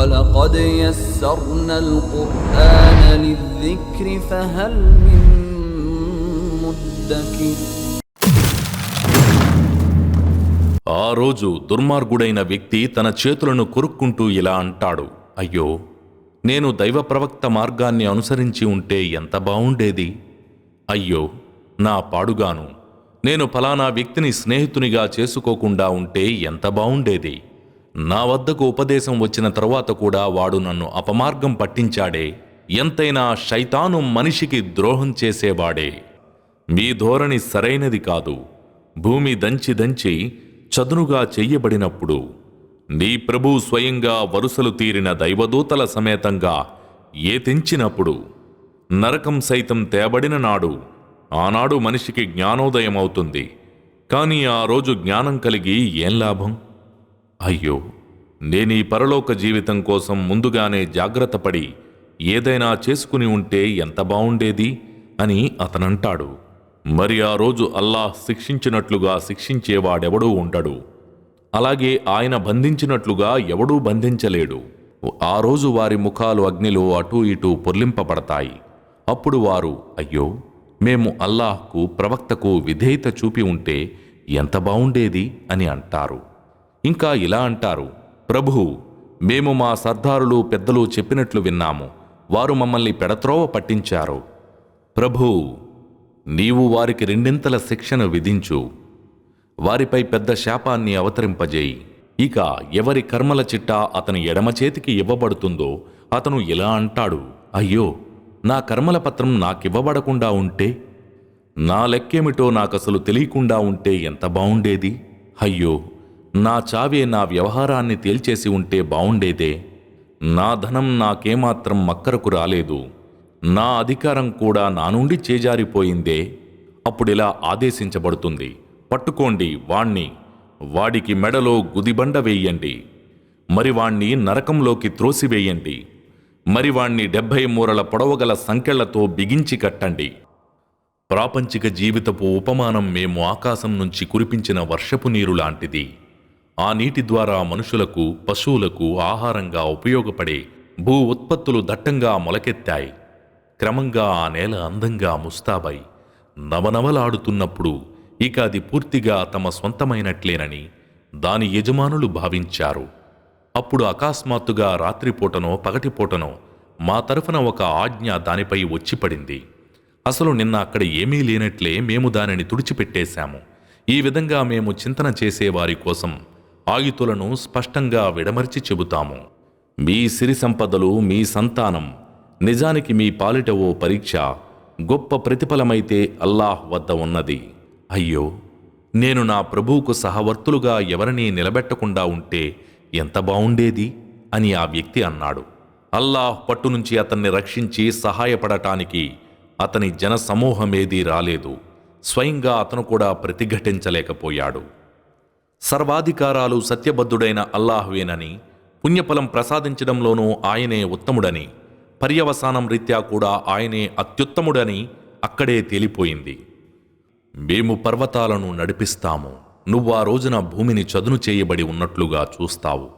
وَلَقَدْ يَسَّرْنَا الْقُرْآنَ لِلذِّكْرِ فَهَلْ مِن مُّدَّكِرٍ. ఆ రోజు దుర్మార్గుడైన వ్యక్తి తన చేతులను కొరుక్కుంటూ ఇలా అంటాడు, అయ్యో, నేను దైవ ప్రవక్త మార్గాన్ని అనుసరించి ఉంటే ఎంత బావుండేది. అయ్యో, నా పాడుగాను, నేను ఫలానా వ్యక్తిని స్నేహితునిగా చేసుకోకుండా ఉంటే ఎంత బావుండేది. నా వద్దకు ఉపదేశం వచ్చిన తరువాత కూడా వాడు నన్ను అపమార్గం పట్టించాడే. ఎంతైనా శైతాను మనిషికి ద్రోహం చేసేవాడే. మీ ధోరణి సరైనది కాదు. భూమి దంచి దంచి చదునుగా చెయ్యబడినప్పుడు నీ ప్రభు స్వయంగా వరుసలు తీరిన దైవదూతల సమేతంగా తెంచినప్పుడు నరకం సైతం తేబడిన నాడు, ఆనాడు మనిషికి జ్ఞానోదయమవుతుంది. కాని ఆ రోజు జ్ఞానం కలిగి ఏం లాభం? అయ్యో, నేనీ పరలోక జీవితం కోసం ముందుగానే జాగ్రత్తపడి ఏదైనా చేసుకుని ఉంటే ఎంత బావుండేది అని అతనంటాడు. మరి ఆ రోజు అల్లాహ్ శిక్షించినట్లుగా శిక్షించేవాడెవడూ ఉండడు. అలాగే ఆయన బంధించినట్లుగా ఎవడూ బంధించలేడు. ఆ రోజు వారి ముఖాలు అగ్నిలో అటూ ఇటూ పొర్లింపబడతాయి. అప్పుడు వారు, అయ్యో, మేము అల్లాహ్కు ప్రవక్తకు విధేయత చూపి ఉంటే ఎంత బావుండేది అని అంటారు. ఇంకా ఇలా అంటారు, ప్రభూ, మేము మా సర్దారులు పెద్దలు చెప్పినట్లు విన్నాము. వారు మమ్మల్ని పెడత్రోవ పట్టించారు. ప్రభూ, నీవు వారికి రెండింతల శిక్షను విధించు. వారిపై పెద్ద శాపాన్ని అవతరింపజేయి. ఇక ఎవరి కర్మల చిట్టా అతని ఎడమ చేతికి ఇవ్వబడుతుందో అతను ఇలా అంటాడు, అయ్యో, నా కర్మల పత్రం నాకివ్వబడకుండా ఉంటే, నా లెక్కేమిటో నాకసలు తెలియకుండా ఉంటే ఎంత బావుండేది. అయ్యో, నా చావే నా వ్యవహారాన్ని తేల్చేసి ఉంటే బావుండేదే. నా ధనం నాకేమాత్రం మక్కరకు రాలేదు. నా అధికారం కూడా నా నుండి చేజారిపోయిందే. అప్పుడిలా ఆదేశించబడుతుంది, పట్టుకోండి వాణ్ణి, వాడికి మెడలో గుదిబండ వేయండి, మరి వాణ్ణి నరకంలోకి త్రోసివేయండి, మరి వాణ్ణి 70 మూరల పొడవగల సంకెళ్లతో బిగించి కట్టండి. ప్రాపంచిక జీవితపు ఉపమానం మేము ఆకాశం నుంచి కురిపించిన వర్షపు నీరు లాంటిది. ఆ నీటి ద్వారా మనుషులకు, పశువులకు ఆహారంగా ఉపయోగపడే భూ ఉత్పత్తులు దట్టంగా మొలకెత్తాయి. క్రమంగా ఆ నేల అందంగా ముస్తాబై నవనవలాడుతున్నప్పుడు ఇక అది పూర్తిగా తమ సొంతమైనట్లేనని దాని యజమానులు భావించారు. అప్పుడు అకస్మాత్తుగా రాత్రిపూటనో పగటిపూటనో మా తరఫున ఒక ఆజ్ఞ దానిపై వచ్చిపడింది. అసలు నిన్న అక్కడ ఏమీ లేనట్లే మేము దానిని తుడిచిపెట్టేశాము. ఈ విధంగా మేము చింతన చేసేవారి కోసం ఆయుతులను స్పష్టంగా విడమర్చి చెబుతాము. మీ సిరి సంపదలు, మీ సంతానం నిజానికి మీ పాలిట ఓ పరీక్ష, గొప్ప ప్రతిఫలమైతే అల్లాహ్ వద్ద ఉన్నది. అయ్యో, నేను నా ప్రభువుకు సహవర్తులుగా ఎవరినీ నిలబెట్టకుండా ఉంటే ఎంత బావుండేది అని ఆ వ్యక్తి అన్నాడు. అల్లాహ్ పట్టు నుంచి అతన్ని రక్షించి సహాయపడటానికి అతని జనసమూహమేదీ రాలేదు. స్వయంగా అతను కూడా ప్రతిఘటించలేకపోయాడు. సర్వాధికారాలు సత్యబద్ధుడైన అల్లాహ్వేనని, పుణ్యఫలం ప్రసాదించడంలోనూ ఆయనే ఉత్తముడని, పర్యవసానం రీత్యా కూడా ఆయనే అత్యుత్తముడని అక్కడే తేలిపోయింది. మేము పర్వతాలను నడిపిస్తాము. నువ్వా రోజున భూమిని చదును చేయబడి ఉన్నట్లుగా చూస్తావు.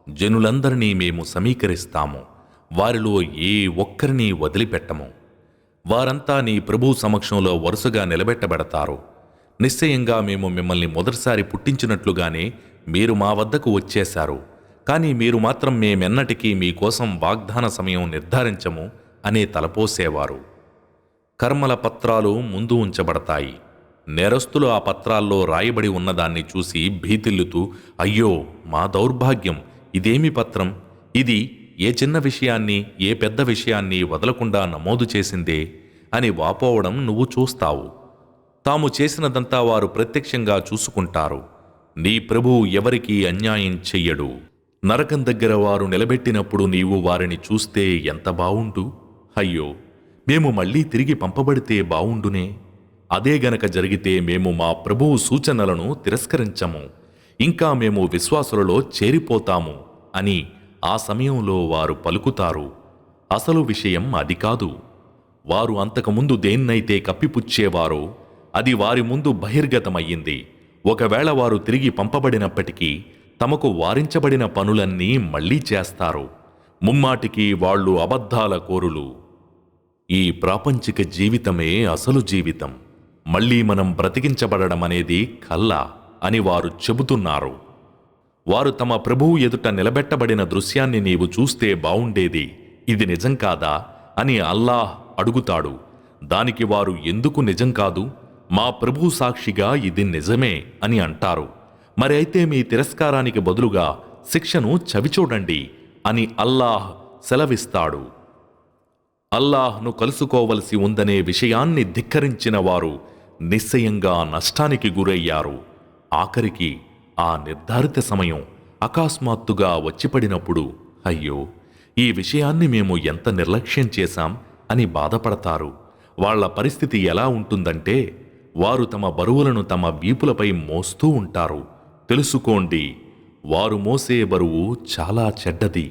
జనులందరినీ మేము సమీకరిస్తాము. వారిలో ఏ ఒక్కరినీ వదిలిపెట్టము. వారంతా నీ ప్రభు సమక్షంలో వరుసగా నిలబెట్టబెడతారు. నిశ్చయంగా మేము మిమ్మల్ని మొదటిసారి పుట్టించినట్లుగానే మీరు మా వద్దకు వచ్చేశారు. కానీ మీరు మాత్రం మేమెన్నటికీ మీకోసం వాగ్దాన సమయం నిర్ధారించము అనే తలపోసేవారు. కర్మల పత్రాలు ముందు ఉంచబడతాయి. నేరస్తులు ఆ పత్రాల్లో రాయబడి ఉన్నదాన్ని చూసి భీతిల్లుతూ, అయ్యో, మా దౌర్భాగ్యం, ఇదేమి పత్రం, ఇది ఏ చిన్న విషయాన్ని, ఏ పెద్ద విషయాన్ని వదలకుండా నమోదు చేసిందే అని వాపోవడం నువ్వు చూస్తావు. తాము చేసినదంతా వారు ప్రత్యక్షంగా చూసుకుంటారు. నీ ప్రభువు ఎవరికీ అన్యాయం చెయ్యడు. నరకం దగ్గర వారు నిలబెట్టినప్పుడు నీవు వారిని చూస్తే ఎంత బావుండు. అయ్యో, మేము మళ్లీ తిరిగి పంపబడితే బావుండునే. అదే గనక జరిగితే మేము మా ప్రభువు సూచనలను తిరస్కరించము, ఇంకా మేము విశ్వాసులలో చేరిపోతాము అని ఆ సమయంలో వారు పలుకుతారు. అసలు విషయం అది కాదు. వారు అంతకుముందు దేన్నైతే కప్పిపుచ్చేవారో అది వారి ముందు బహిర్గతమయ్యింది. ఒకవేళ వారు తిరిగి పంపబడినప్పటికీ తమకు వారించబడిన పనులన్నీ మళ్లీ చేస్తారు. ముమ్మాటికి వాళ్ళు అబద్ధాల కోరులు. ఈ ప్రాపంచిక జీవితమే అసలు జీవితం. మళ్ళీ మనం బ్రతికించబడడం అనేది కల్లా అని వారు చెబుతున్నారు. వారు తమ ప్రభువు ఎదుట నిలబెట్టబడిన దృశ్యాన్ని నీవు చూస్తే బావుండేది, ఇది నిజం కాదా అని అల్లాహ్ అడుగుతాడు. దానికి వారు ఎందుకు నిజం కాదు, మా ప్రభువు సాక్షిగా ఇది నిజమే అని అంటారు. మరి అయితే మీ తిరస్కారానికి బదులుగా శిక్షను చవిచూడండి అని అల్లాహ్ సెలవిస్తాడు. అల్లాహ్ను కలుసుకోవలసి ఉందనే విషయాన్ని ధిక్కరించిన వారు నిశ్చయంగా నష్టానికి గురయ్యారు. ఆఖరికి ఆ నిర్ధారిత సమయం అకస్మాత్తుగా వచ్చిపడినప్పుడు అయ్యో, ఈ విషయాన్ని మేము ఎంత నిర్లక్ష్యం చేశాం అని బాధపడతారు. వాళ్ల పరిస్థితి ఎలా ఉంటుందంటే వారు తమ బరువులను తమ వీపులపై మోస్తూ ఉంటారు. తెలుసుకోండి, వారు మోసే బరువు చాలా చెడ్డది.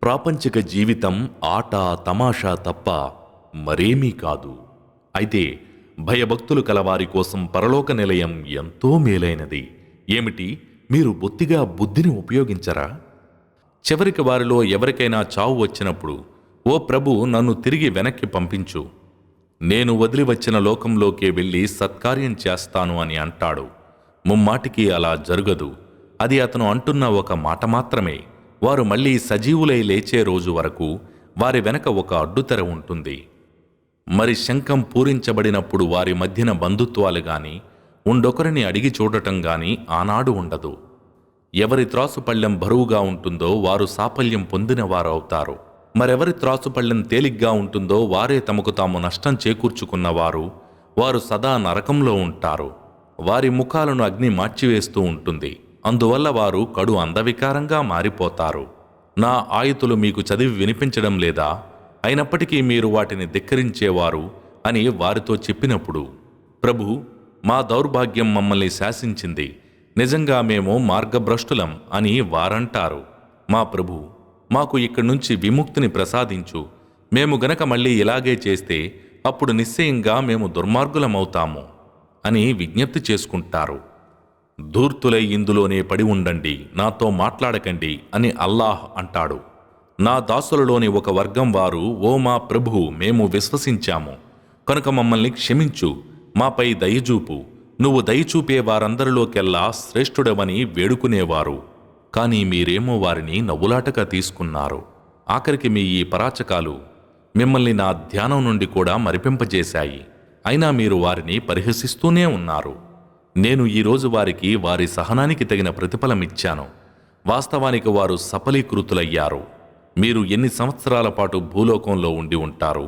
ప్రాపంచిక జీవితం ఆట తమాషా తప్ప మరేమీ కాదు. అయితే భయభక్తులు కలవారి కోసం పరలోక నిలయం ఎంతో మేలైనది. ఏమిటి, మీరు బొత్తిగా బుద్ధిని ఉపయోగించరా? చివరికి వారిలో ఎవరికైనా చావు వచ్చినప్పుడు, ఓ ప్రభు, నన్ను తిరిగి వెనక్కి పంపించు, నేను వదిలి వచ్చిన లోకంలోకే వెళ్ళి సత్కార్యం చేస్తాను అని అంటాడు. ముమ్మాటికి అలా జరగదు. అది అతను అంటున్న ఒక మాట మాత్రమే. వారు మళ్లీ సజీవులై లేచే రోజు వరకు వారి వెనక ఒక అడ్డుతెర ఉంటుంది. మరి శంఖం పూరించబడినప్పుడు వారి మధ్యన బంధుత్వాలు గాని ఉండొకరిని అడిగి చూడటం గాని ఆనాడు ఉండదు. ఎవరి త్రాసుపళ్ళెం బరువుగా ఉంటుందో వారు సాఫల్యం పొందిన వారవుతారు. మరెవరి త్రాసుపళ్ళెం తేలిగ్గా ఉంటుందో వారే తమకు తాము నష్టం చేకూర్చుకున్నవారు. వారు సదా నరకంలో ఉంటారు. వారి ముఖాలను అగ్ని మార్చివేస్తూ ఉంటుంది. అందువల్ల వారు కడు అందవికారంగా మారిపోతారు. నా ఆయుతులు మీకు చదివి వినిపించడం లేదా? అయినప్పటికీ మీరు వాటిని ధిక్కరించేవారు అని వారితో చెప్పినప్పుడు, ప్రభు, మా దౌర్భాగ్యం మమ్మల్ని శాసించింది, నిజంగా మేము మార్గభ్రష్టులం అని వారంటారు. మా ప్రభు, మాకు ఇక్కడి నుంచి విముక్తిని ప్రసాదించు. మేము గనక మళ్ళీ ఇలాగే చేస్తే అప్పుడు నిశ్చయంగా మేము దుర్మార్గులమవుతాము అని విజ్ఞప్తి చేసుకుంటారు. ధూర్తులై ఇందులోనే పడి ఉండండి, నాతో మాట్లాడకండి అని అల్లాహ్ అంటాడు. నా దాసులలోని ఒక వర్గం వారు, ఓ మా ప్రభు, మేము విశ్వసించాము కనుక మమ్మల్ని క్షమించు, మాపై దయచూపు, నువ్వు దయచూపే వారందరిలోకెల్లా శ్రేష్ఠుడవని వేడుకునేవారు. కానీ మీరేమో వారిని నవ్వులాటగా తీసుకున్నారు. ఆఖరికి మీ ఈ పరాచకాలు మిమ్మల్ని నా ధ్యానం నుండి కూడా మరిపింపజేశాయి. అయినా మీరు వారిని పరిహసిస్తూనే ఉన్నారు. నేను ఈరోజు వారికి వారి సహనానికి తగిన ప్రతిఫలమిచ్చాను. వాస్తవానికి వారు సఫలీకృతులయ్యారు. మీరు ఎన్ని సంవత్సరాల పాటు భూలోకంలో ఉండి ఉంటారు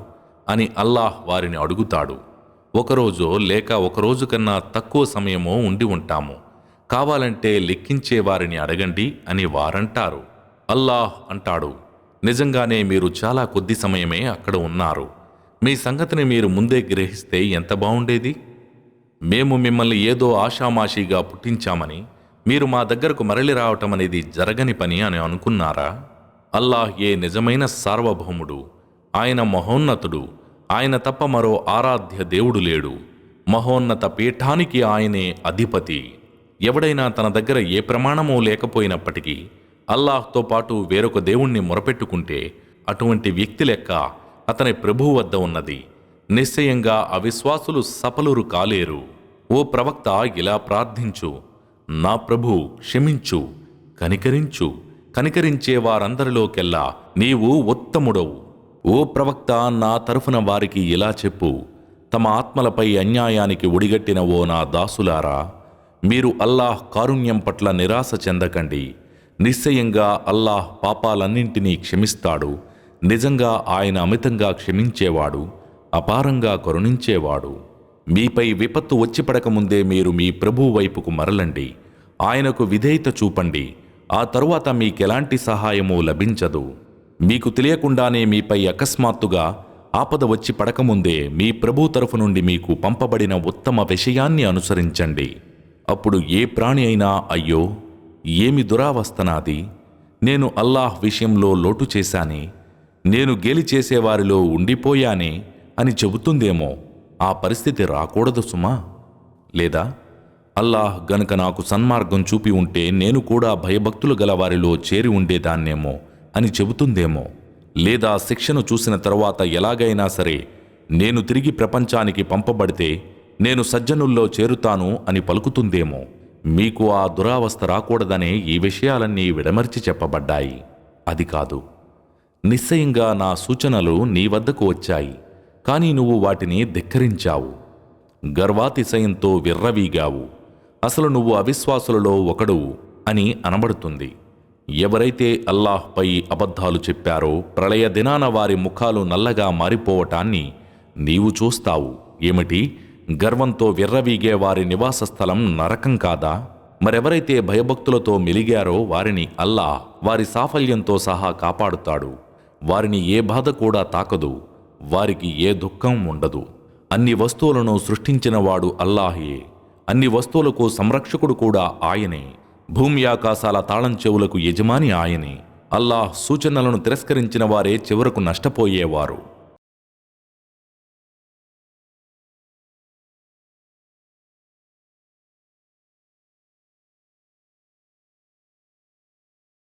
అని అల్లాహ్ వారిని అడుగుతాడు. ఒకరోజో లేక ఒకరోజు కన్నా తక్కువ సమయమో ఉండి ఉంటాము, కావాలంటే లెక్కించే వారిని అడగండి అని వారంటారు. అల్లాహ్ అంటాడు, నిజంగానే మీరు చాలా కొద్ది సమయమే అక్కడ ఉన్నారు. మీ సంగతిని మీరు ముందే గ్రహిస్తే ఎంత బావుండేది. మేము మిమ్మల్ని ఏదో ఆషామాషీగా పుట్టించామని మీరు మా దగ్గరకు మరలి రావటం అనేది జరగని పని అని అనుకున్నారా? అల్లాహ్ ఏ నిజమైన సార్వభౌముడు, ఆయన మహోన్నతుడు. ఆయన తప్ప మరో ఆరాధ్య దేవుడు లేడు. మహోన్నత పీఠానికి ఆయనే అధిపతి. ఎవడైనా తన దగ్గర ఏ ప్రమాణమూ లేకపోయినప్పటికీ అల్లాహ్తో పాటు వేరొక దేవుణ్ణి మొరపెట్టుకుంటే అటువంటి వ్యక్తి లెక్క అతని ప్రభువు వద్ద ఉన్నది. నిశ్చయంగా అవిశ్వాసులు సఫలురు కాలేరు. ఓ ప్రవక్త, ఇలా ప్రార్థించు, నా ప్రభు, క్షమించు, కనికరించు, కనికరించే వారందరిలోకెల్లా నీవు ఉత్తముడవు. ఓ ప్రవక్త, నా తరఫున వారికి ఇలా చెప్పు, తమ ఆత్మలపై అన్యాయానికి ఒడిగట్టిన ఓ నా దాసులారా, మీరు అల్లాహ్ కారుణ్యం పట్ల నిరాశ చెందకండి. నిశ్చయంగా అల్లాహ్ పాపాలన్నింటినీ క్షమిస్తాడు. నిజంగా ఆయన అమితంగా క్షమించేవాడు, అపారంగా కరుణించేవాడు. మీపై విపత్తు వచ్చి పడకముందే మీరు మీ ప్రభువు వైపుకు మరలండి, ఆయనకు విధేయత చూపండి. ఆ తరువాత మీకెలాంటి సహాయమూ లభించదు. మీకు తెలియకుండానే మీపై అకస్మాత్తుగా ఆపద వచ్చి పడకముందే మీ ప్రభు తరఫు నుండి మీకు పంపబడిన ఉత్తమ విషయాన్ని అనుసరించండి. అప్పుడు ఏ ప్రాణి అయినా అయ్యో, ఏమి దురావస్థ నాది, నేను అల్లాహ్ విషయంలో లోటు చేశానే, నేను గేలి చేసేవారిలో ఉండిపోయానే అని చెబుతుందేమో. ఆ పరిస్థితి రాకూడదు సుమా. లేదా అల్లాహ్ గనుక నాకు సన్మార్గం చూపి ఉంటే నేను కూడా భయభక్తులు గల వారిలో చేరి ఉండేదాన్నేమో అని చెబుతుందేమో, లేదా శిక్షను చూసిన తరువాత ఎలాగైనా సరే నేను తిరిగి ప్రపంచానికి పంపబడితే నేను సజ్జనుల్లో చేరుతాను అని పలుకుతుందేమో. మీకు ఆ దురావస్థ రాకూడదనే ఈ విషయాలన్నీ విడమర్చి చెప్పబడ్డాయి. అది కాదు. నిశ్చయంగా నా సూచనలు నీ వద్దకు వచ్చాయి, కానీ నువ్వు వాటిని ధిక్కరించావు. గర్వాతిశయంతో విర్రవీగావు. అసలు నువ్వు అవిశ్వాసులలో ఒకడువు అని అనబడుతుంది. ఎవరైతే అల్లాహ్పై అబద్ధాలు చెప్పారో ప్రళయ దినాన వారి ముఖాలు నల్లగా మారిపోవటాన్ని నీవు చూస్తావు. ఏమిటి? గర్వంతో విర్రవీగే వారి నివాస స్థలం నరకం కాదా? మరెవరైతే భయభక్తులతో మెలిగారో వారిని అల్లాహ్ వారి సాఫల్యంతో సహా కాపాడుతాడు. వారిని ఏ బాధ కూడా తాకదు, వారికి ఏ దుఃఖం ఉండదు. అన్ని వస్తువులను సృష్టించినవాడు అల్లాహే. అన్ని వస్తువులకు సంరక్షకుడు కూడా ఆయనే. భూమి ఆకాశాల తాళం చెవులకు యజమాని ఆయనే. అల్లాహ్ సూచనలను తిరస్కరించిన వారే చివరకు నష్టపోయేవారు.